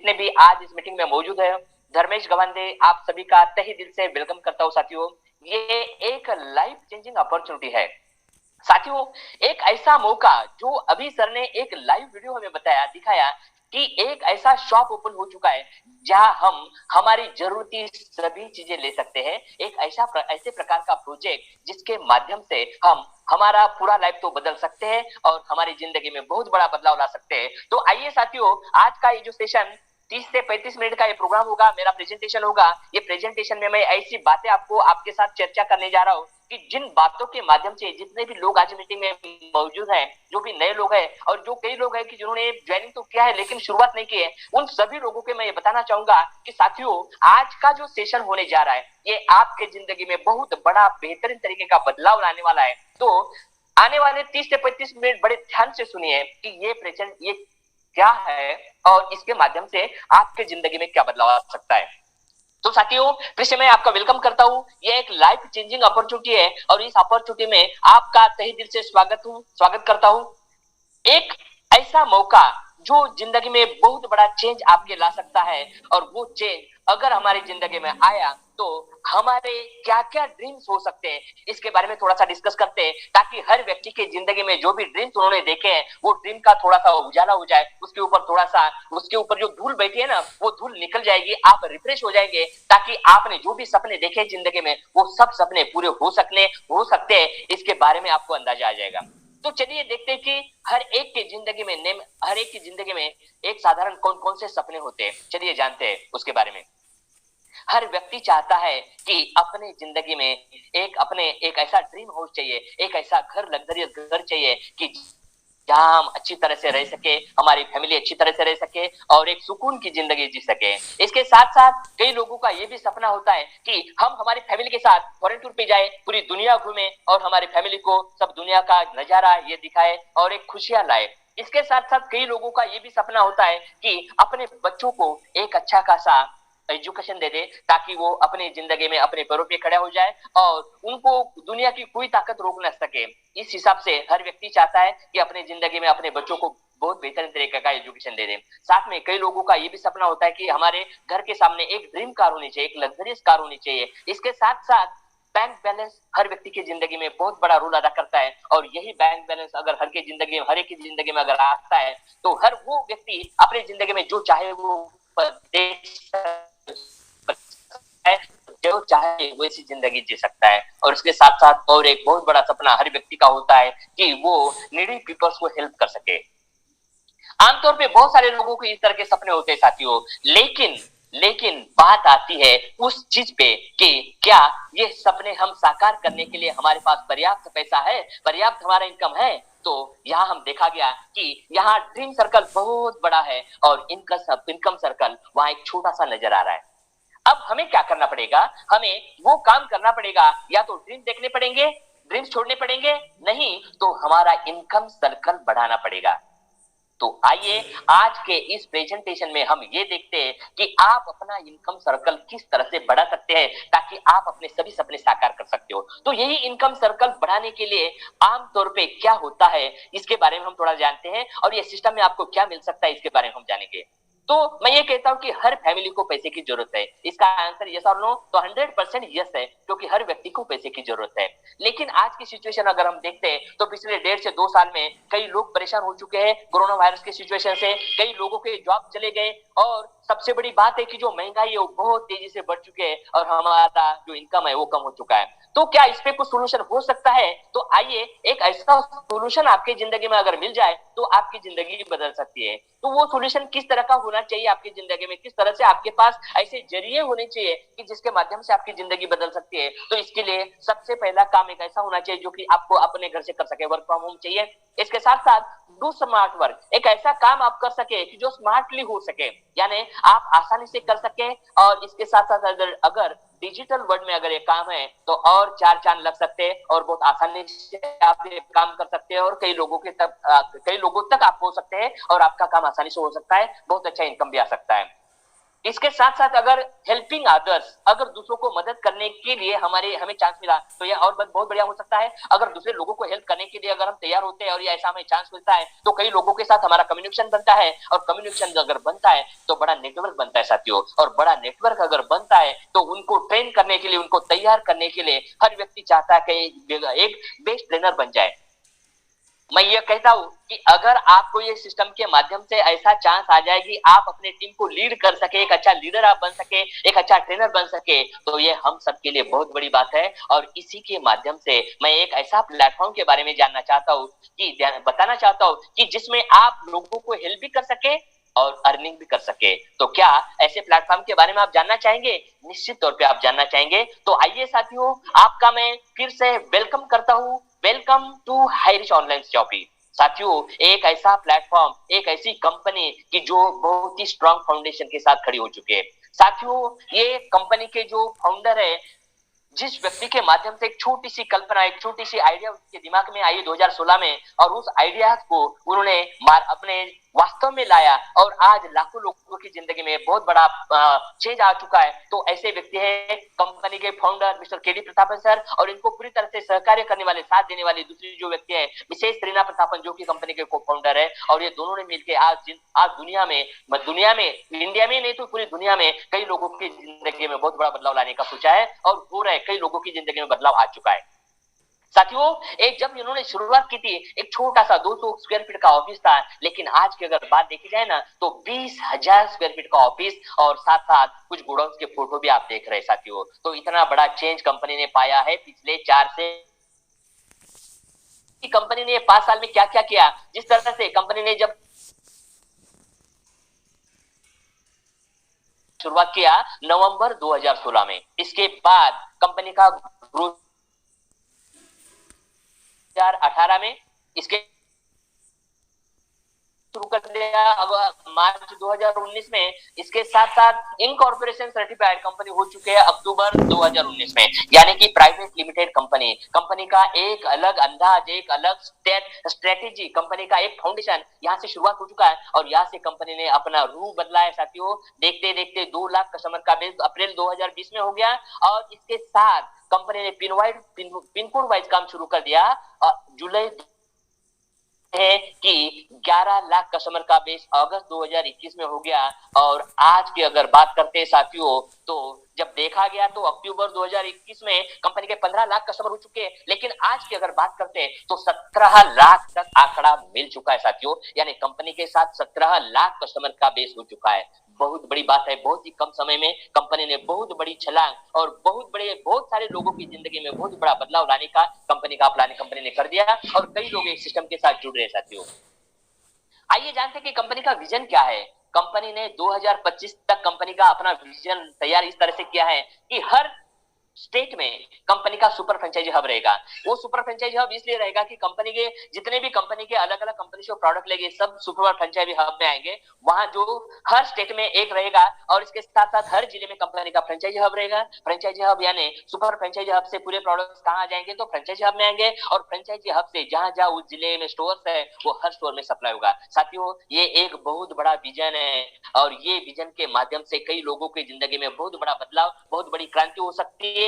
जितने भी आज इस मीटिंग में मौजूद है, धर्मेश गवांदे आप सभी का तहे दिल से वेलकम करता हूं साथियों। ये एक लाइफ चेंजिंग अपॉर्चुनिटी है साथियों, एक ऐसा मौका जो अभी सर ने एक लाइव वीडियो हमें बताया दिखाया कि एक ऐसा शॉप ओपन हो चुका है जहां हम हमारी जरूरती सभी चीजें ले सकते हैं। एक ऐसे प्रकार का प्रोजेक्ट जिसके माध्यम से हम हमारा पूरा लाइफ तो बदल सकते हैं और हमारी जिंदगी में बहुत बड़ा बदलाव ला सकते हैं। तो आइए साथियों, आज का ये जो सेशन 30 से 35 मिनट का ये प्रोग्राम होगा, मेरा प्रेजेंटेशन होगा। ये प्रेजेंटेशन में मैं ऐसी बातें आपको आपके साथ चर्चा करने जा रहा हूँ कि जिन बातों के माध्यम से जितने भी लोग आज मीटिंग में मौजूद हैं, जो भी नए लोग हैं और जो कई लोग हैं कि जिन्होंने ज्वाइनिंग तो किया है लेकिन शुरुआत नहीं की है, उन सभी लोगों को मैं ये बताना चाहूंगा कि साथियों, आज का जो सेशन होने जा रहा है ये आपके जिंदगी में बहुत बड़ा बेहतरीन तरीके का बदलाव लाने वाला है। तो आने वाले 30 से 35 मिनट बड़े ध्यान से सुनिए कि ये प्रेजेंट ये क्या है और इसके माध्यम से आपके जिंदगी में क्या बदलाव आ सकता है। तो साथियों, फिर से मैं आपका वेलकम करता हूं। ये एक लाइफ चेंजिंग अपॉर्चुनिटी है और इस अपॉर्चुनिटी में आपका तहे दिल से स्वागत करता हूं। एक ऐसा मौका जो जिंदगी में बहुत बड़ा चेंज आपके ला सकता है और वो चेंज अगर हमारी जिंदगी में आया तो हमारे क्या क्या ड्रीम्स हो सकते हैं, इसके बारे में थोड़ा सा डिस्कस करते हैं ताकि हर व्यक्ति के जिंदगी में जो भी ड्रीम्स उन्होंने देखे हैं वो ड्रीम का थोड़ा सा उजाला हो जाए, उसके ऊपर थोड़ा सा उसके ऊपर जो धूल बैठी है ना वो धूल निकल जाएगी, आप रिफ्रेश हो जाएंगे ताकि आपने जो भी सपने देखे जिंदगी में वो सब सपने पूरे हो सकते हैं, इसके बारे में आपको अंदाजा आ जाएगा। तो चलिए देखते हैं कि हर एक की जिंदगी में एक साधारण कौन कौन से सपने होते हैं, चलिए जानते हैं उसके बारे में। हर व्यक्ति चाहता है कि अपने जिंदगी में एक ऐसा ड्रीम हाउस चाहिए, एक ऐसा घर, लग्जरियस घर चाहिए कि जहां हम अच्छी तरह से रह सके, हमारी फैमिली अच्छी तरह से रह सके और एक सुकून की जिंदगी जी सके। इसके साथ साथ कई लोगों का ये भी सपना होता है कि हम हमारी फैमिली के साथ फॉरेन टूर पे जाए, पूरी दुनिया घूमे और हमारी फैमिली को सब दुनिया का नजारा ये दिखाए और एक खुशियां लाए। इसके साथ साथ कई लोगों का ये भी सपना होता है कि अपने बच्चों को एक अच्छा खासा एजुकेशन दे दे ताकि वो अपनी जिंदगी में अपने पैरों पे खड़ा हो जाए और उनको दुनिया की कोई ताकत रोक न सके। इस हिसाब से हर व्यक्ति चाहता है कि अपनी जिंदगी में अपने बच्चों को बहुत बेहतरीन तरीके का एजुकेशन दे दे। साथ में कई लोगों का ये भी सपना होता है कि हमारे घर के सामने एक ड्रीम कार होनी चाहिए, एक लग्जरियस कार होनी चाहिए। इसके साथ साथ बैंक बैलेंस हर व्यक्ति की जिंदगी में बहुत बड़ा रोल अदा करता है और यही बैंक बैलेंस अगर हर एक की जिंदगी में अगर आता है तो हर वो व्यक्ति अपनी जिंदगी में जो चाहे वो जो चाहे वैसी जिंदगी जी सकता है। और उसके साथ साथ और एक बहुत बड़ा सपना हर व्यक्ति का होता है कि वो नीडी पीपल्स को हेल्प कर सके। आमतौर पे बहुत सारे लोगों को इस तरह के सपने होते हैं साथियों, लेकिन लेकिन बात आती है उस चीज पे कि क्या ये सपने हम साकार करने के लिए हमारे पास पर्याप्त पैसा है, पर्याप्त हमारा इनकम है। तो यहाँ हम देखा गया कि यहाँ ड्रीम सर्कल बहुत बड़ा है और इनकम सर्कल वहां एक छोटा सा नजर आ रहा है। अब हमें क्या करना पड़ेगा, हमें वो काम करना पड़ेगा, या तो ड्रीम देखने पड़ेंगे, ड्रीम्स छोड़ने पड़ेंगे, नहीं तो हमारा इनकम सर्कल बढ़ाना पड़ेगा। तो आइए आज के इस प्रेजेंटेशन में हम ये देखते हैं कि आप अपना इनकम सर्कल किस तरह से बढ़ा सकते हैं ताकि आप अपने सभी सपने साकार कर सकते हो। तो यही इनकम सर्कल बढ़ाने के लिए आमतौर पे क्या होता है इसके बारे में हम थोड़ा जानते हैं और ये सिस्टम में आपको क्या मिल सकता है इसके बारे में हम जानेंगे। तो मैं ये कहता हूं कि हर फैमिली को पैसे की जरूरत है। इसका आंसर यस और नो तो 100% यस है, क्योंकि हर व्यक्ति को पैसे की जरूरत है। लेकिन आज की सिचुएशन अगर हम देखते हैं तो पिछले 1.5 से 2 साल में कई लोग परेशान हो चुके हैं कोरोना वायरस की सिचुएशन से, कई लोगों के जॉब चले गए और सबसे बड़ी बात है कि जो महंगाई है वो बहुत तेजी से बढ़ चुकी है और हमारा जो इनकम है वो कम हो चुका है। तो क्या इस पे कुछ सोल्यूशन हो सकता है? तो आइए एक ऐसा सोल्यूशन आपकी जिंदगी में अगर मिल जाए तो आपकी जिंदगी बदल सकती है। तो वो सोल्यूशन किस तरह का होना चाहिए आपकी जिंदगी में, किस तरह से आपके पास ऐसे जरिए होने चाहिए कि जिसके माध्यम से आपकी जिंदगी बदल सकती है। तो इसके लिए सबसे पहला काम एक ऐसा होना चाहिए जो कि आपको अपने घर से कर सके, वर्क फ्रॉम होम चाहिए। इसके साथ साथ डू स्मार्ट वर्क, एक ऐसा काम आप कर सके कि जो स्मार्टली हो सके, यानी आप आसानी से कर सके। और इसके साथ साथ अगर डिजिटल वर्ल्ड में अगर ये काम है तो और चार चांद लग सकते हैं और बहुत आसानी से आप ये काम कर सकते हैं और कई लोगों तक आप पहुंच सकते हैं और आपका काम आसानी से हो सकता है, बहुत अच्छा इनकम भी आ सकता है। इसके साथ साथ अगर हेल्पिंग अदर्स, अगर दूसरों को मदद करने के लिए हमें चांस मिला तो यह और बहुत बढ़िया हो सकता है। अगर दूसरे लोगों को हेल्प करने के लिए अगर हम तैयार होते हैं और ये ऐसा हमें चांस मिलता है तो कई लोगों के साथ हमारा कम्युनिकेशन बनता है, और कम्युनिकेशन अगर बनता है तो बड़ा नेटवर्क बनता है साथियों, और बड़ा नेटवर्क अगर बनता है तो उनको ट्रेन करने के लिए, उनको तैयार करने के लिए हर व्यक्ति चाहता है कि एक बेस्ट ट्रेनर बन जाए। मैं ये कहता हूं कि अगर आपको ये सिस्टम के माध्यम से ऐसा चांस आ जाए कि आप अपने टीम को लीड कर सके, एक अच्छा लीडर आप बन सके, एक अच्छा ट्रेनर बन सके, तो ये हम सबके लिए बहुत बड़ी बात है। और इसी के माध्यम से मैं एक ऐसा प्लेटफॉर्म के बारे में जानना चाहता हूँ, कि बताना चाहता हूँ कि जिसमें आप लोगों को हेल्प भी कर सके और अर्निंग भी कर सके। तो क्या ऐसे प्लेटफॉर्म के बारे में आप जानना चाहेंगे? निश्चित तौर पे आप जानना चाहेंगे। तो आइए साथियों, आपका मैं फिर से वेलकम करता हूँ। Welcome to Highrich online shopping. साथियों, एक ऐसा प्लेटफॉर्म, एक ऐसी कंपनी की जो बहुत ही स्ट्रॉन्ग फाउंडेशन के साथ खड़ी हो चुकी है। साथियों, ये कंपनी के जो फाउंडर है, जिस व्यक्ति के माध्यम से एक छोटी सी कल्पना, एक छोटी सी आइडिया उसके दिमाग में आई 2016 में, और उस आइडिया को उन्होंने अपने वास्तव में लाया, और आज लाखों लोगों की जिंदगी में बहुत बड़ा चेंज आ चुका है। तो ऐसे व्यक्ति है कंपनी के founder mister KD Prathapan sir, और इनको पूरी तरह से सहकार्य करने वाले, साथ देने वाले दूसरी जो व्यक्ति है विशेष रीना प्रतापन, जो कि कंपनी के को फाउंडर है। और ये दोनों ने मिलकर आज दुनिया में इंडिया में नहीं तो पूरी दुनिया में कई लोगों की जिंदगी में बहुत बड़ा बदलाव लाने का सोचा है, और हो रहा है, कई लोगों की जिंदगी में बदलाव आ चुका है। साथियों, एक जब इन्होंने शुरुआत की थी, एक छोटा सा 200 स्क्वायर फीट का ऑफिस था, लेकिन आज की अगर बात देखी जाए ना तो 20,000 स्क्वायर फीट का ऑफिस, और साथ साथ कुछ गोडाउन के फोटो भी आप देख रहे हैं साथियों। तो इतना बड़ा चेंज कंपनी ने पाया है पिछले 4 से। कंपनी ने 5 साल में क्या क्या किया, जिस तरह से कंपनी ने जब शुरुआत किया नवंबर 2016 में, इसके बाद कंपनी का ग्रोथ 2018 में इसके शुरू कर दिया। अब मार्च 2019 में इसके साथ साथ इनकॉर्पोरेशन सर्टिफाइड कंपनी हो चुके हैं अक्टूबर 2019 में, यानी कि प्राइवेट लिमिटेड कंपनी। कंपनी का एक अलग अंदाज, एक अलग स्ट्रेटेजी, कंपनी का एक फाउंडेशन यहाँ से शुरुआत हो चुका है, और यहाँ से कंपनी ने अपना रूह बदला है साथियों। देखते देखते 2 लाख कस्टमर का बेस अप्रैल 2020 में हो गया, और इसके साथ कंपनी ने पिन कोड वाइज काम शुरू कर दिया। जुलाई है कि 11 लाख कस्टमर का बेस अगस्त 2021 में हो गया। और आज की अगर बात करते हैं साथियों, तो जब देखा गया तो अक्टूबर 2021 में कंपनी के 15 लाख कस्टमर हो चुके हैं, लेकिन आज की अगर बात करते हैं तो 17 लाख तक आंकड़ा मिल चुका है साथियों, यानी कंपनी के साथ 17 लाख कस्टमर का बेस हो चुका है। बहुत बड़ी बात है। बहुत ही कम समय में कंपनी ने बहुत बड़ी छलांग और बहुत सारे लोगों की जिंदगी में बहुत बड़ा बदलाव लाने का प्लान कंपनी ने कर दिया, और कई लोग इस सिस्टम के साथ जुड़ रहे हैं साथियों। आइए जानते हैं कि कंपनी का विजन क्या है। कंपनी ने 2025 तक कंपनी का अपना विजन तैयार इस तरह से किया है कि हर स्टेट में कंपनी का सुपर फ्रेंचाइजी हब रहेगा। वो सुपर फ्रेंचाइजी हब इसलिए रहेगा कि कंपनी के जितने भी कंपनी के अलग अलग कंपनी से प्रोडक्ट लेंगे, सब सुपर फ्रेंचाइजी हब में आएंगे। वहां जो हर स्टेट में एक रहेगा, और इसके साथ साथ हर जिले में कंपनी का फ्रेंचाइजी हब रहेगा। फ्रेंचाइजी हब यानी सुपर फ्रेंचाइजी हब से पूरे प्रोडक्ट्स कहाँ जाएंगे, तो फ्रेंचाइजी हब में आएंगे, और फ्रेंचाइजी हब से जहां जहां उस जिले में स्टोर्स है वो हर स्टोर में सप्लाई होगा। साथियों, ये एक बहुत बड़ा विजन है, और ये विजन के माध्यम से कई लोगों की जिंदगी में बहुत बड़ा बदलाव, बहुत बड़ी क्रांति हो सकती है,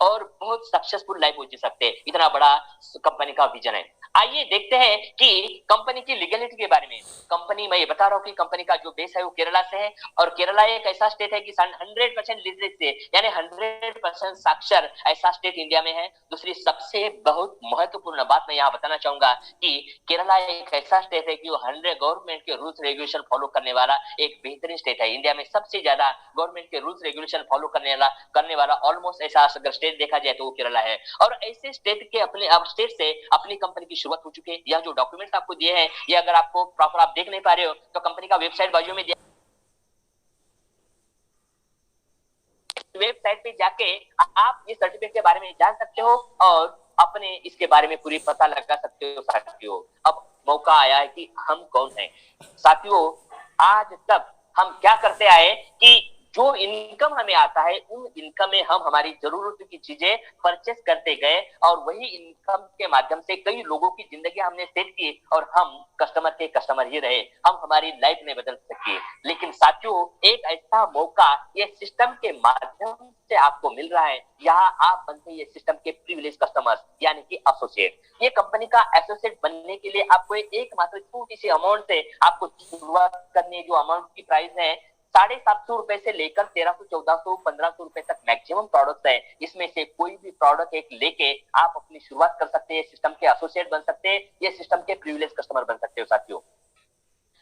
और बहुत सक्सेसफुल लाइफ हो जी सकते हैं। इतना बड़ा कंपनी का विजन है। आइए देखते हैं कि कंपनी की लीगलिटी के बारे में। कंपनी, मैं ये बता रहा हूँ कि कंपनी का जो बेस है वो केरला से है, और केरला एक ऐसा स्टेट है कि 100% लिटरेसी यानी 100% साक्षर ऐसा स्टेट इंडिया में है। दूसरी सबसे बहुत महत्वपूर्ण बात मैं यहाँ बताना चाहूंगा कि केरला एक ऐसा स्टेट है कि वो 100 गवर्नमेंट के रूल्स रेगुलेशन फॉलो करने वाला एक बेहतरीन स्टेट है। इंडिया में सबसे ज्यादा गवर्नमेंट के रूल्स रेगुलेशन फॉलो करने वाला ऑलमोस्ट ऐसा अगर स्टेट देखा जाए तो वो केरला है। और ऐसे स्टेट के स्टेट से अपनी कंपनी की शुरुआत हो चुकी है। यह जो डॉक्यूमेंट्स आपको दिए हैं, ये अगर आपको प्रॉपर आप देख नहीं पा रहे हो तो कंपनी का वेबसाइट बाजू में दिया, वेबसाइट पे जाके आप ये सर्टिफिकेट के बारे में जान सकते हो, और अपने इसके बारे में पूरी पता लगा सकते हो साथियों। अब मौका आया है कि हम कौन हैं। साथियों, आज तक हम क्या करते आए कि जो इनकम हमें आता है उन इनकम में हम हमारी जरूरत की चीजें परचेस करते गए और वही इनकम के माध्यम से कई लोगों की जिंदगी हमने सेट की और हम कस्टमर के कस्टमर ही रहे, हम हमारी लाइफ में बदल सके। लेकिन साथियों एक ऐसा मौका ये सिस्टम के माध्यम से आपको मिल रहा है, यहाँ आप बनते हैं ये सिस्टम के प्रिविलेज कस्टमर्स यानी कि एसोसिएट। ये कंपनी का एसोसिएट बनने के लिए आपको एक मात्र छोटी सी अमाउंट से आपको शुरुआत करनी है, जो अमाउंट की प्राइस है 750 रुपए से लेकर 1300, 1400, 1500 रुपए तक मैक्सिमम प्रोडक्ट है। इसमें से कोई भी प्रोडक्ट एक लेके आप अपनी शुरुआत कर सकते हैं, सिस्टम के एसोसिएट बन सकते हैं, ये सिस्टम के प्रिविलेज कस्टमर बन सकते हो साथियों।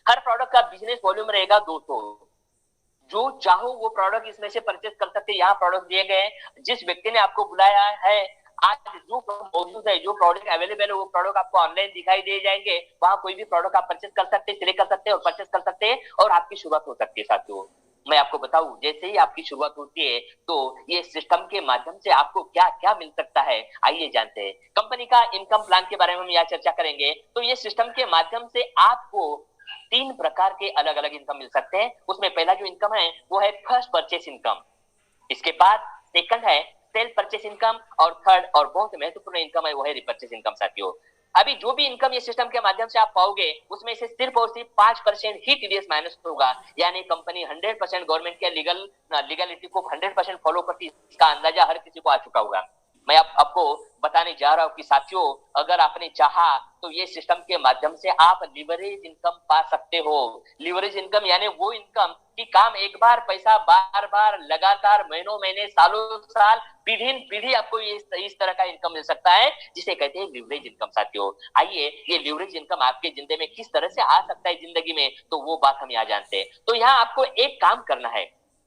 हर प्रोडक्ट का बिजनेस वॉल्यूम रहेगा 200, जो चाहो वो प्रोडक्ट इसमें से परचेस कर सकते हैं। यहाँ प्रोडक्ट दिए गए, जिस व्यक्ति ने आपको बुलाया है आज जो मौजूद है, जो प्रोडक्ट अवेलेबल है वो प्रोडक्ट आपको ऑनलाइन दिखाई दे जाएंगे, वहां कोई भी प्रोडक्ट आप परचेस कर सकते हैं, सिलेक्ट कर सकते हैं और परचेस कर सकते हैं और आपकी शुरुआत हो सकती है साथियों। मैं आपको बताऊं जैसे ही आपकी शुरुआत होती है तो ये सिस्टम के माध्यम से आपको क्या क्या मिल सकता है, आइए जानते हैं। कंपनी का इनकम प्लान के बारे में हम यहाँ चर्चा करेंगे। तो ये सिस्टम के माध्यम से आपको 3 प्रकार के अलग अलग इनकम मिल सकते हैं। उसमें पहला जो इनकम है वो है फर्स्ट परचेस इनकम, इसके बाद सेकंड है सेल परचेस इनकम और थर्ड और बहुत महत्वपूर्ण इनकम है वो है रिपर्चेस इनकम साथियों। अभी जो भी इनकम ये सिस्टम के माध्यम से आप पाओगे उसमें से सिर्फ और सिर्फ 5% ही टीडीएस माइनस होगा, यानी कंपनी 100% गवर्नमेंट के लीगलिटी को 100% फॉलो करती है, इसका अंदाजा हर किसी को आ चुका होगा। मैं आपको बताने जा रहा हूं कि साथियों अगर आपने चाहा तो ये सिस्टम के माध्यम से आप लिवरेज इनकम पा सकते हो। लिवरेज इनकम यानी वो इनकम कि काम एक बार, पैसा बार बार, लगातार, महीनों महीने, सालों साल, पीढ़ी पीढ़ी आपको इस तरह का इनकम मिल सकता है जिसे कहते हैं लिवरेज इनकम साथियों। आइए ये लिवरेज इनकम आपके जिंदगी में किस तरह से आ सकता है जिंदगी में, तो वो बात हम यहाँ जानते हैं। तो यहाँ आपको एक काम करना है,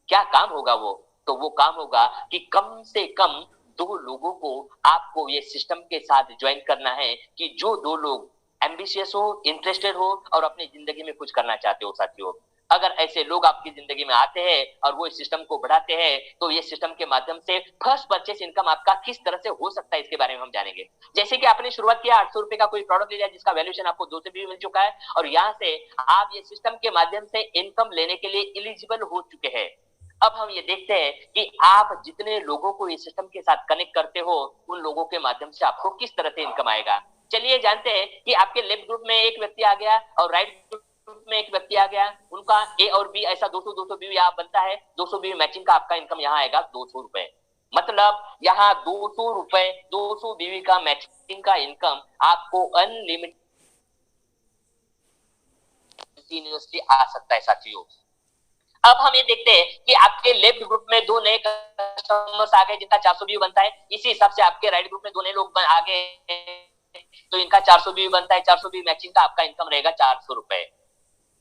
क्या काम होगा वो? तो वो काम होगा कि कम से कम 2 लोगों को आपको ये सिस्टम के साथ ज्वाइन करना है, कि जो 2 लोग एम्बिशियस हो, इंटरेस्टेड हो और अपनी जिंदगी में कुछ करना चाहते हो साथियों। अगर ऐसे लोग आपकी जिंदगी में आते हैं और वो इस सिस्टम को बढ़ाते हैं तो ये सिस्टम के माध्यम से फर्स्ट परचेस इनकम आपका किस तरह से हो सकता है इसके बारे में हम जानेंगे। जैसे कि आपने शुरुआत किया 800 रुपए का कोई प्रोडक्ट ले लिया जिसका वैल्यूएशन आपको 2 से भी मिल चुका है और यहाँ से आप ये सिस्टम के माध्यम से इनकम लेने के लिए एलिजिबल हो चुके हैं। अब हम ये देखते हैं कि आप जितने लोगों को इस सिस्टम के साथ कनेक्ट करते हो उन लोगों के माध्यम से आपको किस तरह से इनकम आएगा। चलिए जानते हैं कि आपके लेफ्ट ग्रुप में एक व्यक्ति आ गया और राइट ग्रुप में एक व्यक्ति आ गया, उनका ए और बी ऐसा 200 बीवी यहाँ बनता है। 200 बीवी मैचिंग का आपका इनकम यहाँ आएगा 200 रुपए, मतलब यहाँ 200 रुपए 200 बीवी का मैचिंग का इनकम आपको अनलिमिटेड कंटिन्यूअसली आ सकता है साथियों। अब हम ये देखते हैं कि आपके लेफ्ट ग्रुप में 2 नए कस्टमर्स आ गए जिनका 400 व्यू बनता है। इसी हिसाब से आपके राइट ग्रुप में 2 नए लोग आ गए तो इनका 400 व्यू बनता है। 400 व्यू मैचिंग का आपका इनकम रहेगा 400 रुपए।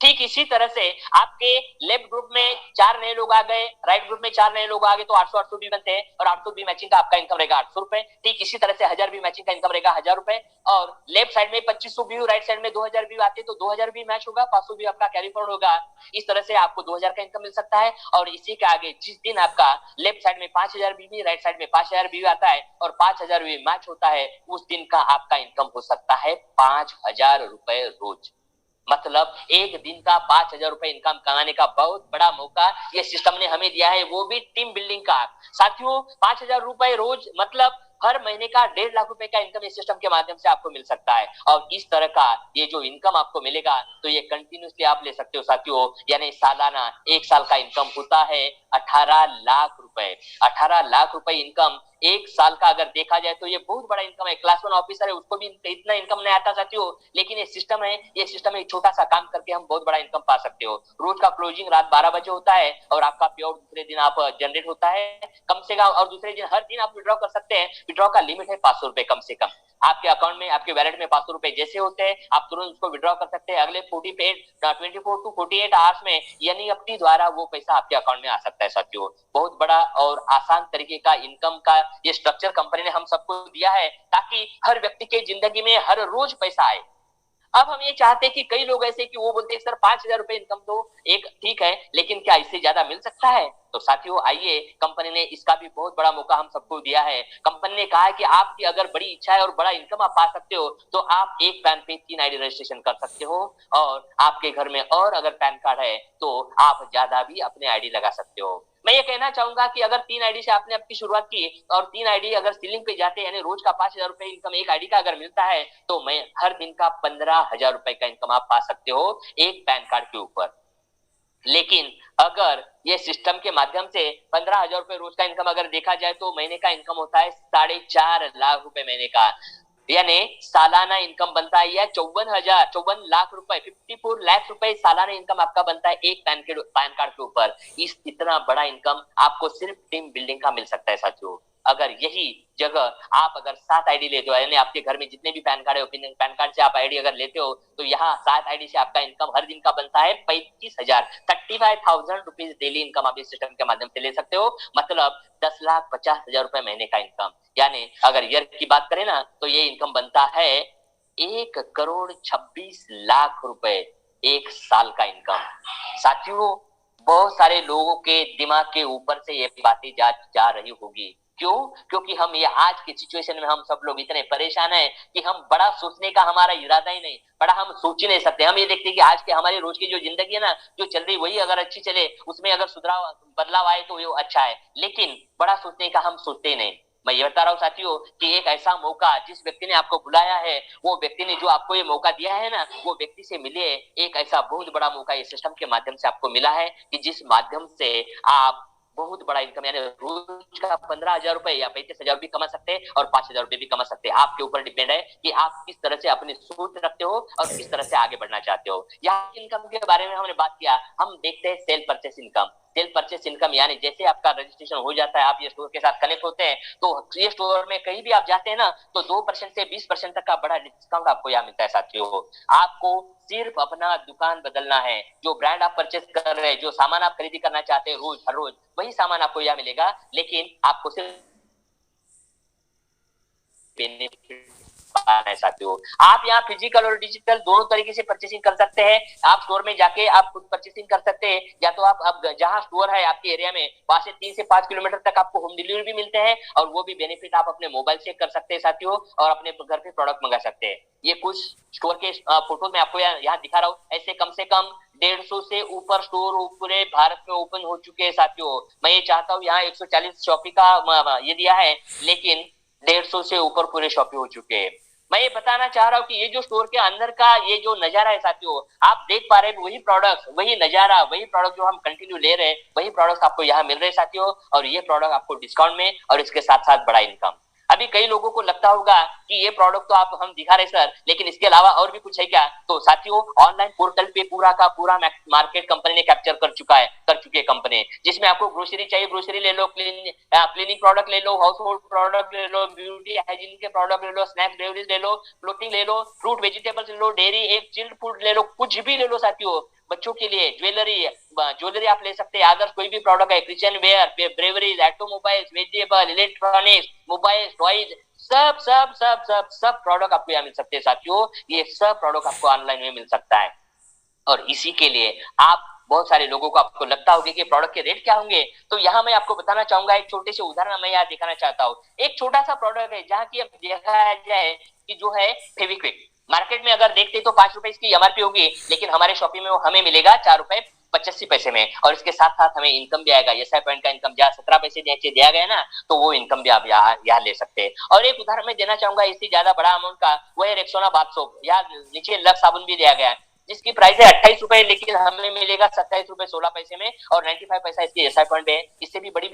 ठीक इसी तरह से आपके लेफ्ट ग्रुप में 4 नए लोग आ गए, राइट ग्रुप में 4 नए लोग आ गए तो 800 भी बनते हैं और 800 भी मैचिंग का आपका इनकम रहेगा 800 रुपए। ठीक इसी तरह से 1000 भी मैचिंग का इनकम रहेगा 1000 रुपए और लेफ्ट साइड में 2500 व्यू, राइट साइड में 2000 व्यू आते तो 2000 भी मैच होगा, 500 भी आपका कैरी फॉरवर्ड होगा। इस तरह से आपको 2000 का इनकम मिल सकता है। और इसी के आगे जिस दिन आपका लेफ्ट साइड में 5000 भी, राइट साइड में 5000 भी आता है और 5000 भी मैच होता है, उस दिन का आपका इनकम हो सकता है 5000 रुपए रोज। मतलब एक दिन का 5000 रुपए इनकम कमाने का बहुत बड़ा मौका ये सिस्टम ने हमें दिया है, वो भी टीम बिल्डिंग का। साथियों 5000 रुपए रोज मतलब हर महीने का 1.5 लाख रुपए का इनकम इस सिस्टम के माध्यम से आपको मिल सकता है। और इस तरह का ये जो इनकम आपको मिलेगा तो ये कंटिन्यूसली आप ले सकते हो साथियों, यानी सालाना 1 साल का इनकम होता है 18 लाख रुपए। 18 लाख रुपए इनकम 1 साल का अगर देखा जाए तो ये बहुत बड़ा इनकम है। क्लास 1 ऑफिसर है उसको भी इतना इनकम नहीं आता साथियों, लेकिन ये सिस्टम है, ये सिस्टम में छोटा सा काम करके हम बहुत बड़ा इनकम पा सकते हो। रोज का क्लोजिंग रात 12 बजे होता है और आपका पे आउट दूसरे दिन आप जनरेट होता है कम से कम, और दूसरे दिन हर दिन आप विड्रॉ कर सकते हैं। विड्रॉ का लिमिट है 500 रुपए कम से कम। आपके अकाउंट में, आपके वैलेट में 500 रुपए जैसे होते हैं आप तुरंत उसको विड्रॉ कर सकते हैं। अगले 24 टू 48 आवर्स में एनईएफटी द्वारा वो पैसा आपके अकाउंट में आ सकता है साथियों। बहुत बड़ा और आसान तरीके का इनकम का ये स्ट्रक्चर कंपनी ने हम सबको दिया है ताकि हर व्यक्ति के जिंदगी में हर रोज पैसा आए। अब हम ये चाहते हैं कि कई लोग ऐसे कि वो बोलते हैं सर 5000 रुपए इनकम तो एक ठीक है, लेकिन क्या इससे ज्यादा मिल सकता है? तो साथियों आइए, कंपनी ने इसका भी बहुत बड़ा मौका हम सबको दिया है। कंपनी ने कहा है कि आपकी अगर बड़ी इच्छा है और बड़ा इनकम आप पा सकते हो तो आप एक पैन पे 3 आईडी रजिस्ट्रेशन कर सकते हो, और आपके घर में और अगर पैन कार्ड है तो आप ज्यादा भी अपने आईडी लगा सकते हो। मैं ये कहना चाहूंगा कि अगर 3 आईडी से आपने आपकी शुरुआत की और 3 आईडी अगर सीलिंग पे जाते यानी रोज का 5,000 रुपए इनकम एक आईडी का अगर मिलता है तो मैं हर दिन का 15,000 रुपए का इनकम आप पा सकते हो एक पैन कार्ड के ऊपर। लेकिन अगर ये सिस्टम के माध्यम से 15,000 रुपए रोज का इनकम अगर देखा जाए तो महीने का इनकम होता है 4.5 लाख रुपए महीने का, यानी सालाना इनकम बनता है यह 54 लाख रुपए, 54 लाख रुपए सालाना इनकम आपका बनता है एक पैन कार्ड के ऊपर। इस इतना बड़ा इनकम आपको सिर्फ टीम बिल्डिंग का मिल सकता है साथियों। अगर यही जगह आप अगर 7 आईडी लेते हो, यानी आपके घर में जितने भी पैन कार्ड है पैन कार्ड से आप आईडी अगर लेते हो तो यहाँ 7 आईडी से आपका इनकम हर दिन का बनता है 35,000 रुपीज डेली इनकम आप इस सिस्टम के माध्यम से ले सकते हो, मतलब 10,50,000 रुपए महीने का इनकम। यानी अगर ईयर की बात करें ना तो ये इनकम बनता है 1,26,00,000 रुपए एक साल का इनकम। साथियों बहुत सारे लोगों के दिमाग के ऊपर से ये बातें जा रही होगी, क्यों? क्योंकि हम ये आज की सिचुएशन में हम सब लोग इतने परेशान हैं कि हम बड़ा सोचने का हमारा इरादा ही नहीं, बड़ा हम सोच ही नहीं सकते। हम ये देखते हैं कि आज के हमारी रोज की जो जिंदगी है ना, जो चल रही वही अगर अच्छी चले, उसमें अगर सुधार बदलाव आए तो वो अच्छा है, लेकिन बड़ा सोचने का हम सोचते ही नहीं। मैं ये बता रहा हूँ साथियों कि एक ऐसा मौका जिस व्यक्ति ने आपको बुलाया है, वो व्यक्ति ने जो आपको ये मौका दिया है ना, वो व्यक्ति से मिलिए। एक ऐसा बहुत बड़ा मौका ये सिस्टम के माध्यम से आपको मिला है कि जिस माध्यम से आप बहुत बड़ा इनकम यानी रोज का 15,000 रुपए या 35,000 भी कमा सकते हैं और 5,000 रुपए भी कमा सकते हैं। आपके ऊपर डिपेंड है कि आप किस तरह से अपनी सोच रखते हो और किस तरह से आगे बढ़ना चाहते हो। यहाँ इनकम के बारे में हमने बात किया, हम देखते हैं sale purchase income. Sale purchase income यानी जैसे आपका रजिस्ट्रेशन हो जाता है, आप ये स्टोर के साथ कनेक्ट होते हैं, तो ये स्टोर में कहीं भी आप जाते हैं ना तो 2% से 20% तक का बड़ा डिस्काउंट आपको यहाँ मिलता है साथियों। आपको सिर्फ अपना दुकान बदलना है, जो ब्रांड आप परचेस कर रहे हैं, जो सामान आप खरीदी करना चाहते हैं रोज हर रोज, वही सामान आपको यहाँ मिलेगा, लेकिन आपको सिर्फ बेनिफिट पाना है साथियों। आप यहाँ फिजिकल और डिजिटल दोनों तरीके से परचेसिंग कर सकते हैं। आप स्टोर में जाके आप खुद परचेसिंग कर सकते हैं, या तो आप जहाँ स्टोर है आपके एरिया में वहां से 3 से 5 किलोमीटर तक आपको होम डिलीवरी भी मिलते हैं, और वो भी बेनिफिट आप अपने मोबाइल से कर सकते हैं साथियों, और अपने घर पे प्रोडक्ट मंगा सकते हैं। ये कुछ स्टोर के फोटो में आपको यहाँ दिखा रहा हूँ। ऐसे कम से कम 150 से ऊपर स्टोर पूरे भारत में ओपन हो चुके हैं साथियों। मैं ये चाहता हूँ यहाँ 140 शॉपी का ये दिया है, लेकिन 150 से ऊपर पूरे शॉपी हो चुके हैं। मैं ये बताना चाह रहा हूँ कि ये जो स्टोर के अंदर का ये जो नजारा है साथियों, आप देख पा रहे हैं वही प्रोडक्ट्स, वही नजारा, वही प्रोडक्ट जो हम कंटिन्यू ले रहे हैं, वही प्रोडक्ट्स आपको यहाँ मिल रहे हैं साथियों, और ये प्रोडक्ट आपको डिस्काउंट में और इसके साथ साथ बड़ा इनकम। अभी कई लोगों को लगता होगा कि ये प्रोडक्ट तो आप हम दिखा रहे सर, लेकिन इसके अलावा और भी कुछ है क्या? तो साथियों ऑनलाइन पोर्टल पे पूरा का पूरा मार्केट कंपनी ने कैप्चर कर चुकी है कंपनी, जिसमें आपको ग्रोसरी चाहिए ग्रोसरी ले लो, क्लीनिंग प्रोडक्ट ले लो, हाउस होल्ड प्रोडक्ट ले लो, ब्यूटी हाइजीन के प्रोडक्ट ले लो, स्नैक्स बेवरेज ले लो, क्लोथिंग ले लो, फ्रूट वेजिटेबल्स ले लो, डेयरी एक चिल्ड फूड ले लो, कुछ भी ले लो साथियों। बच्चों के लिए ज्वेलरी आप ले सकते हैं, अदर कोई भी प्रोडक्ट है, kitchen ware, breweries, automobiles, vegetable, electronics, mobile, toys, सब सब सब सब सब प्रोडक्ट आपको यहाँ मिल सकते हैं साथियों। ये सब प्रोडक्ट आपको ऑनलाइन में मिल सकता है, और इसी के लिए आप बहुत सारे लोगों को आपको लगता होगा कि प्रोडक्ट के रेट क्या होंगे, तो यहाँ मैं आपको बताना चाहूंगा एक छोटे से उदाहरण मैं यहाँ दिखाना चाहता हूँ। एक छोटा सा प्रोडक्ट है जहाँ की अब देखा जाए कि जो है फेविक्विक, मार्केट में अगर देखते तो 5 रुपए इसकी एमआरपी होगी, लेकिन हमारे शॉपिंग में वो हमें मिलेगा 4 रुपए 85 पैसे में, और इसके साथ साथ हमें इनकम भी आएगा। एसआई पॉइंट का इनकम जहाँ 17 पैसे नीचे दिया गया ना, तो वो इनकम भी आप यहाँ ले सकते हैं। और एक उदाहरण मैं देना चाहूंगा इससे ज्यादा बड़ा अमाउंट का, वो है रेक्सोना बाथ सोप, यहाँ नीचे लक्स साबुन भी दिया गया है, जिसकी प्राइस है 28 रुपए, लेकिन हमें मिलेगा 27 रुपए 16 पैसे में, और 95 पैसा इसकी एसआई पॉइंट है। इससे भी बड़ी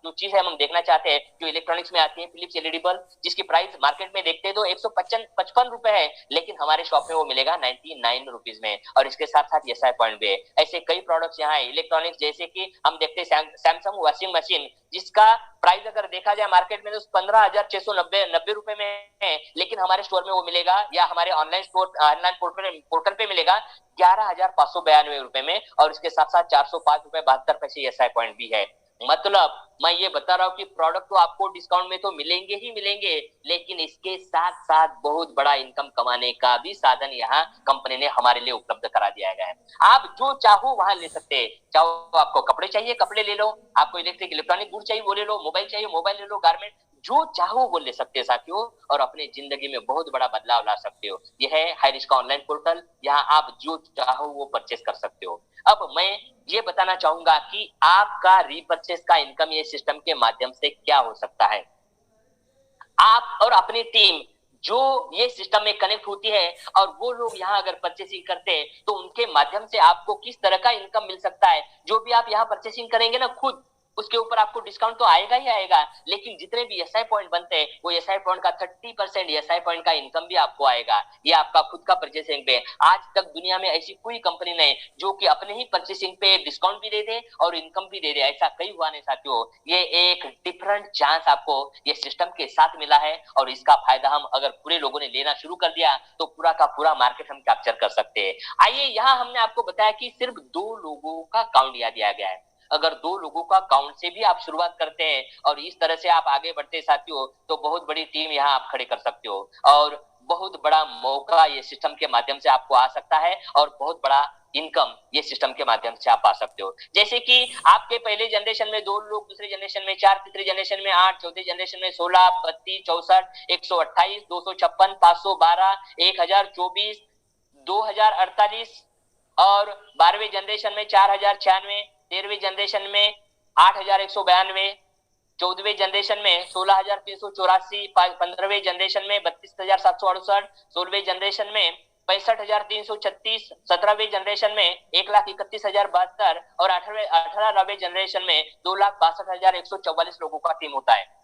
जो चीज है हम देखना चाहते हैं जो इलेक्ट्रॉनिक्स में आती है, फिलिप्स एलईडी बल्ब, जिसकी प्राइस मार्केट में देखते हैं तो 155 रुपए है, लेकिन हमारे शॉप में वो मिलेगा 99 रुपीज में, और इसके साथ साथ एसआई पॉइंट भी है। ऐसे कई प्रोडक्ट्स यहाँ है इलेक्ट्रॉनिक्स, जैसे कि हम देखते हैं सैमसंग वॉशिंग मशीन, जिसका प्राइस अगर देखा जाए मार्केट में तो 15,690 रुपए में है, लेकिन हमारे स्टोर में वो मिलेगा, या हमारे ऑनलाइन पोर्टल पे मिलेगा 11,592 रुपए में, और इसके साथ साथ 405 रुपए 72 पैसे एसआई पॉइंट भी है। मतलब मैं ये बता रहा हूँ कि प्रोडक्ट तो आपको डिस्काउंट में तो मिलेंगे ही मिलेंगे, लेकिन इसके साथ साथ बहुत बड़ा इनकम कमाने का भी साधन यहाँ कंपनी ने हमारे लिए उपलब्ध करा दिया गया है। आप जो चाहो वहां ले सकते हैं। चाहो आपको कपड़े चाहिए कपड़े ले लो, आपको इलेक्ट्रिक इलेक्ट्रॉनिक गुड चाहिए वो ले लो, मोबाइल चाहिए मोबाइल ले लो, गारमेंट जो चाहो वो ले सकते हैं साथियों, और अपने जिंदगी में बहुत बड़ा बदलाव ला सकते हो। यह है हाईरिच का ऑनलाइन पोर्टल, यहाँ आप जो चाहो वो परचेस कर सकते हो। अब मैं ये बताना चाहूंगा कि आपका रीपर्चेस का इनकम ये सिस्टम के माध्यम से क्या हो सकता है। आप और अपनी टीम जो ये सिस्टम में कनेक्ट होती है और वो लोग यहाँ अगर परचेसिंग करते हैं तो उनके माध्यम से आपको किस तरह का इनकम मिल सकता है। जो भी आप यहाँ परचेसिंग करेंगे ना खुद, उसके ऊपर आपको डिस्काउंट तो आएगा ही आएगा, लेकिन जितने भी एसआई पॉइंट बनते हैं वो एसआई पॉइंट का 30% एसआई पॉइंट का इनकम भी आपको आएगा। ये आपका खुद का परचेसिंग पे। आज तक दुनिया में ऐसी कोई कंपनी नहीं जो कि अपने ही परचेसिंग पे डिस्काउंट भी दे दे और इनकम भी दे दे, ऐसा कई हुआ नहीं साथियों। ये एक डिफरेंट चांस आपको ये सिस्टम के साथ मिला है और इसका फायदा हम अगर पूरे लोगों ने लेना शुरू कर दिया तो पूरा का पूरा मार्केट हम कैप्चर कर सकते हैं। आइए यहाँ हमने आपको बताया कि सिर्फ 2 लोगों का काउंट यहाँ दिया गया है। अगर 2 लोगों का काउंट से भी आप शुरुआत करते हैं और इस तरह से आप आगे बढ़ते हैं साथियों, तो बहुत बड़ी टीम यहाँ आप खड़े कर सकते हो और बहुत बड़ा मौका ये सिस्टम के माध्यम से आपको आ सकता है और बहुत बड़ा इनकम ये सिस्टम के माध्यम से आप पा सकते हो। जैसे कि आपके पहले जनरेशन में 2 लोग, दूसरे जनरेशन में 4, तीसरे जनरेशन में 8, चौथे जनरेशन में 16, 32, 64, 128, 256, 512, 1024, 2048 और 12वें जनरेशन में 4096, 13वीं जनरेशन में 8192, 14वें जनरेशन में 16384, 15वें जनरेशन में 32768, 16वें जनरेशन में 65336, 17वें जनरेशन में 1311072 और 18वें जनरेशन में 2621144 लोगों का टीम होता है।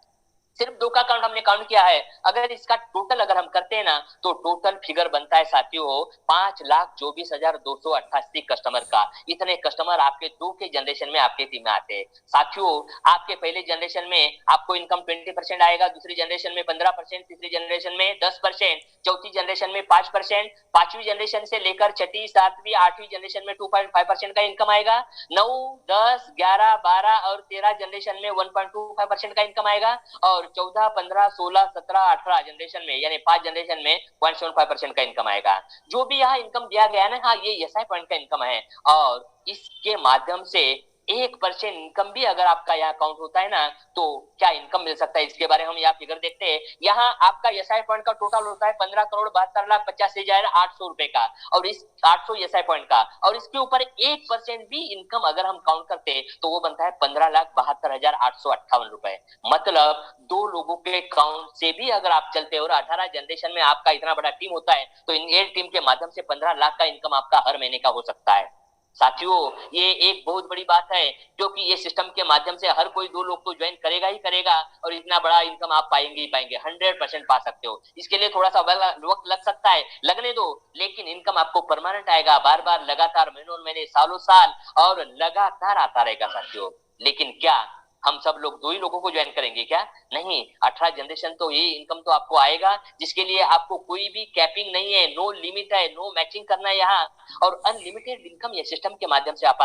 सिर्फ 2 का काउंट हमने काउंट किया है। अगर इसका टोटल अगर हम करते हैं ना तो टोटल फिगर बनता है साथियों 5,24,288 कस्टमर का। इतने कस्टमर आपके 2 के जनरेशन में आपके टीम में आते हैं साथियों। आपके पहले जनरेशन में आपको इनकम 20% आएगा, दूसरी जनरेशन में 15%, तीसरी जनरेशन में 10%, चौथी जनरेशन में 5%, 5वीं जनरेशन से लेकर छठी, 7वीं, 8वीं जनरेशन में 2.5% का इनकम आएगा, 9, 10, 11, 12 और 13 जनरेशन में 1.25% का इनकम आएगा और 14, 15, 16, 17, 18 जनरेशन में यानी 5 जनरेशन में 0.75% का इनकम आएगा। जो भी यहाँ इनकम दिया गया है ना, हाँ ये एसआई पॉइंट का इनकम है और इसके माध्यम से 1% इनकम भी अगर आपका यहाँ काउंट होता है ना तो क्या इनकम मिल सकता है, इसके बारे में हम यहाँ फिगर देखते हैं। यहाँ आपका एसआई पॉइंट का टोटल होता है 15,72,85,800 रुपए का और इस 800 एसआई पॉइंट का, और इसके ऊपर 1% भी इनकम अगर हम काउंट करते हैं तो वो बनता है 15,72,858 रुपए। मतलब 2 लोगों के काउंट से भी अगर आप चलते हो और 18 जनरेशन में आपका इतना बड़ा टीम होता है तो इन एक टीम के माध्यम से 15 लाख का इनकम आपका हर महीने का हो सकता है साथियों। ये एक बहुत बड़ी बात है क्योंकि ये सिस्टम के माध्यम से हर कोई 2 लोग तो ज्वाइन करेगा ही करेगा और इतना बड़ा इनकम आप पाएंगे ही पाएंगे, 100% पा सकते हो। इसके लिए थोड़ा सा वक्त लग सकता है, लगने दो, लेकिन इनकम आपको परमानेंट आएगा, बार बार लगातार महीनों महीने सालों साल और लगातार आता रहेगा साथियों। लेकिन क्या हम सब लोग 2 ही लोगों को ज्वाइन करेंगे क्या? नहीं, 18 जनरेशन तो ये इनकम तो आपको आएगा जिसके लिए आपको कोई भी कैपिंग नहीं है, नो लिमिट है, नो मैचिंग करना है यहाँ और अनलिमिटेड इनकम ये सिस्टम के माध्यम से आप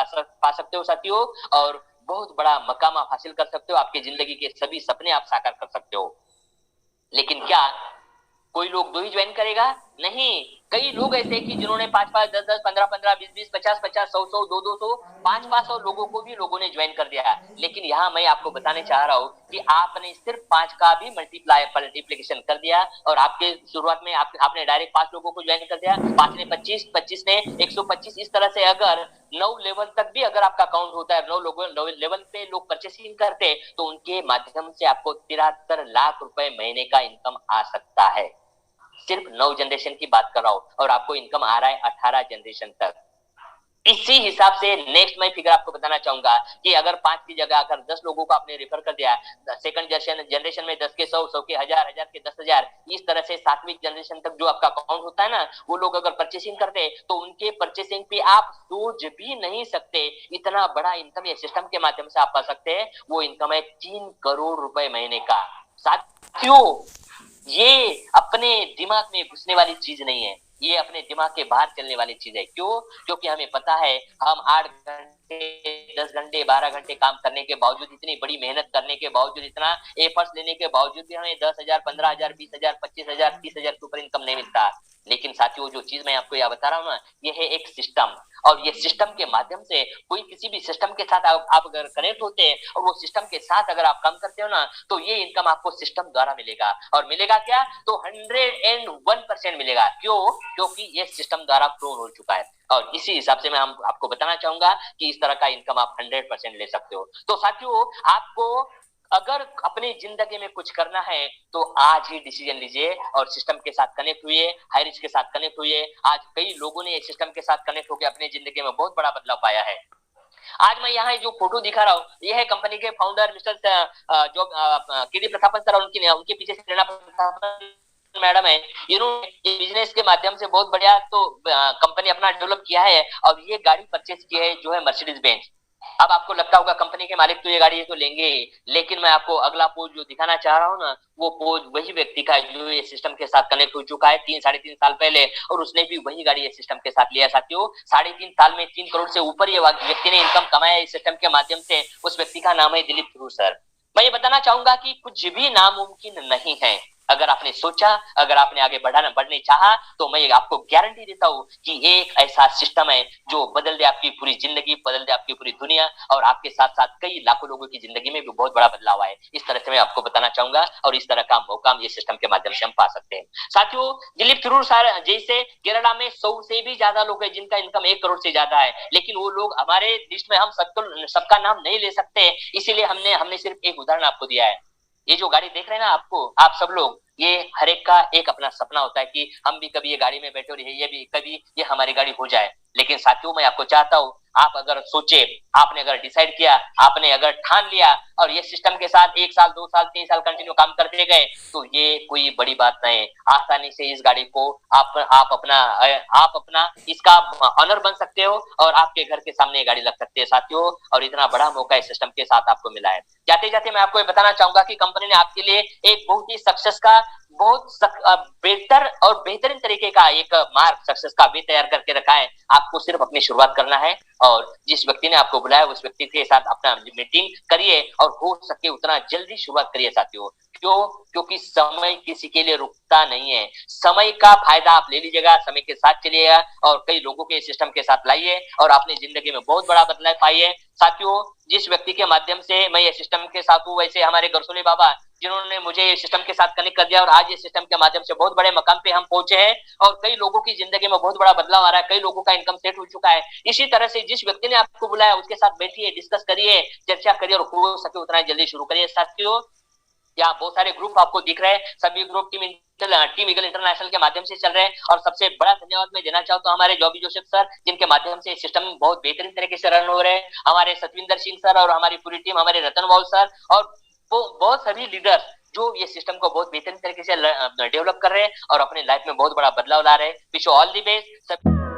पा सकते हो साथियों और बहुत बड़ा मकाम आप हासिल कर सकते हो, आपके जिंदगी के सभी सपने आप साकार कर सकते हो। लेकिन क्या कोई लोग 2 ही ज्वाइन करेगा? नहीं, कई लोग ऐसे कि जिन्होंने 5-5, 10-10, 15-15, 20-20, 50-50, 100-100, 200-200, 500 लोगों को भी लोगों ने ज्वाइन कर दिया। लेकिन यहाँ मैं आपको बताने चाह रहा हूँ कि आपने सिर्फ 5 का भी मल्टीप्लीकेशन कर दिया और आपके शुरुआत में आपने डायरेक्ट 5 लोगों को ज्वाइन कर दिया, 5 ने 25, 25 ने 125, इस तरह से अगर 9 लेवल तक भी अगर आपका काउंट होता है, 9 लेवल पे लोग परचेसिंग करते तो उनके माध्यम से आपको 73 लाख रुपए महीने का इनकम आ सकता है। सिर्फ 9 जनरेशन की बात कर रहा हूं और आपको इनकम आ रहा है 18 जनरेशन तक। इसी हिसाब से नेक्स्ट मैं फिगर आपको बताना चाहूंगा कि अगर 5 की जगह अगर 10 लोगों को आपने रेफर कर दिया, सेकंड जनरेशन में 10 के 100, 100 के 1000, 1000 के 10,000, इस तरह से 7वीं जनरेशन तक जो आपका अकाउंट होता है ना, वो लोग अगर परचेसिंग करते तो उनके परचेसिंग पे आप सोच भी नहीं सकते इतना बड़ा इनकम ये सिस्टम के माध्यम से आप पा सकते हैं। वो इनकम है 3 करोड़ रुपए महीने का। साथियों ये अपने दिमाग में घुसने वाली चीज नहीं है, ये अपने दिमाग के बाहर चलने वाली चीज है। क्यों? क्योंकि हमें पता है हम 8 घंटे 10 घंटे 12 घंटे काम करने के बावजूद, इतनी बड़ी मेहनत करने के बावजूद, इतना एफर्ट्स लेने के बावजूद भी हमें 10,000, 15,000, 20,000, 25,000, 30,000 के ऊपर इनकम नहीं मिलता। लेकिन साथियों, जो चीज मैं आपको यह बता रहा हूँ ना, ये है एक सिस्टम, और ये सिस्टम के माध्यम से, कोई किसी भी सिस्टम के साथ आप अगर कनेक्ट होते हैं और वो सिस्टम के साथ अगर आप काम करते हो ना, तो ये इनकम आपको सिस्टम द्वारा मिलेगा। और मिलेगा क्या? तो 101% मिलेगा। क्यों? क्योंकि ये सिस्टम द्वारा प्रूव हो चुका है। और इसी हिसाब से मैं आपको बताना चाहूंगा कि इस तरह का इनकम आप 100% ले सकते हो। तो साथियों, आपको अगर अपनी जिंदगी में कुछ करना है तो आज ही डिसीजन लीजिए और सिस्टम के साथ कनेक्ट हुए, हाई रिस्क के साथ कनेक्ट हुए। आज कई लोगों ने सिस्टम के साथ कनेक्ट होकर अपनी जिंदगी में बहुत बड़ा बदलाव पाया है। आज मैं यहाँ जो फोटो दिखा रहा हूँ, ये है कंपनी के फाउंडर मिस्टर जो केडी प्रतापन सर, और उनके पीछे से प्रेरणा प्रतापन मैडम है। इन्होंने बिजनेस के माध्यम से बहुत बढ़िया तो कंपनी अपना डेवलप किया है, और ये गाड़ी परचेज की है जो है मर्सिडीज बेंज। अब आपको लगता होगा कंपनी के मालिक तो ये गाड़ी तो लेंगे ही, लेकिन मैं आपको अगला पोज जो दिखाना चाह रहा हूँ ना, वो पोज वही व्यक्ति का है जो ये सिस्टम के साथ कनेक्ट हो चुका है 3-3.5 साल पहले, और उसने भी वही गाड़ी ये सिस्टम के साथ लिया। साथियों, 3.5 साल में 3 करोड़ से ऊपर ये व्यक्ति ने इनकम कमाया इस सिस्टम के माध्यम से। उस व्यक्ति का नाम है दिलीप थरूर सर। मैं ये बताना चाहूंगा कि कुछ भी नामुमकिन नहीं है। अगर आपने सोचा, अगर आपने आगे बढ़ने चाहा, तो मैं आपको गारंटी देता हूँ कि एक ऐसा सिस्टम है जो बदल दे आपकी पूरी जिंदगी, बदल दे आपकी पूरी दुनिया, और आपके साथ साथ कई लाखों लोगों की जिंदगी में भी बहुत बड़ा बदलाव आए। इस तरह से मैं आपको बताना चाहूंगा, और इस तरह का मौका ये सिस्टम के माध्यम से हम पा सकते हैं। साथियों, दिलीप थरूर सर जैसे केरला में 100 से भी ज्यादा लोग हैं जिनका इनकम 1 करोड़ से ज्यादा है, लेकिन वो लोग हमारे लिस्ट में हम सबका नाम नहीं ले सकते, इसीलिए हमने सिर्फ एक उदाहरण आपको दिया है। ये जो गाड़ी देख रहे हैं ना आपको, आप सब लोग, ये हर एक का एक अपना सपना होता है कि हम भी कभी ये गाड़ी में बैठे और ये भी कभी ये हमारी गाड़ी हो जाए। लेकिन साथियों, मैं आपको चाहता हूं, आप अगर सोचे, आपने अगर डिसाइड किया, आपने अगर ठान लिया, और ये सिस्टम के साथ 1 साल 2 साल 3 साल कंटिन्यू काम करते गए, तो ये कोई बड़ी बात नहीं। आसानी से इस गाड़ी को आप अपना इसका ऑनर बन सकते हो, और आपके घर के सामने ये गाड़ी लग सकती है साथियों। और इतना बड़ा मौका इस सिस्टम के साथ आपको मिला है। जाते जाते मैं आपको ये बताना चाहूंगा कि कंपनी ने आपके लिए एक बहुत ही सक्सेस का बेहतर और बेहतरीन तरीके का एक मार्ग सक्सेस का भी तैयार करके रखा है। आपको सिर्फ अपनी शुरुआत करना है, और जिस व्यक्ति ने आपको बुलाया उस व्यक्ति के साथ अपना मीटिंग करिए, और हो सके उतना जल्दी शुरुआत करिए साथियों। क्यों? क्योंकि समय किसी के लिए रुकता नहीं है। समय का फायदा आप ले लीजिएगा, समय के साथ चलिएगा, और कई लोगों के सिस्टम के साथ लाइए, और अपनी जिंदगी में बहुत बड़ा बदलाव पाइए। साथियों, जिस व्यक्ति के माध्यम से मैं ये सिस्टम के साथ हूँ, वैसे हमारे गरसोली बाबा जिन्होंने मुझे ये सिस्टम के साथ कनेक्ट कर दिया, और आज ये सिस्टम के माध्यम से बहुत बड़े मकाम पे हम पहुंचे हैं, और कई लोगों की जिंदगी में बहुत बड़ा बदलाव आ रहा है, कई लोगों का इनकम सेट हो चुका है। इसी तरह से जिस व्यक्ति ने आपको बुलाया उसके साथ बैठिए, डिस्कस करिए, चर्चा करिए, और हो सके उतना जल्दी शुरू करिए साथियों। यहाँ बहुत सारे ग्रुप आपको दिख रहे हैं, सभी ग्रुप टीम ईगल इंटरनेशनल के माध्यम से चल रहे हैं। और सबसे बड़ा धन्यवाद मैं देना चाहता हूँ हमारे जॉबी जोसेफ सर, जिनके माध्यम से सिस्टम बहुत बेहतरीन तरीके से रन हो रहे हैं, हमारे सतविंदर सिंह सर, और हमारी पूरी टीम, हमारे रतन वाल सर, और बहुत सभी लीडर्स जो ये सिस्टम को बहुत बेहतरीन तरीके से डेवलप कर रहे हैं और अपने लाइफ में बहुत बड़ा बदलाव ला रहे हैं। Wish you all the best.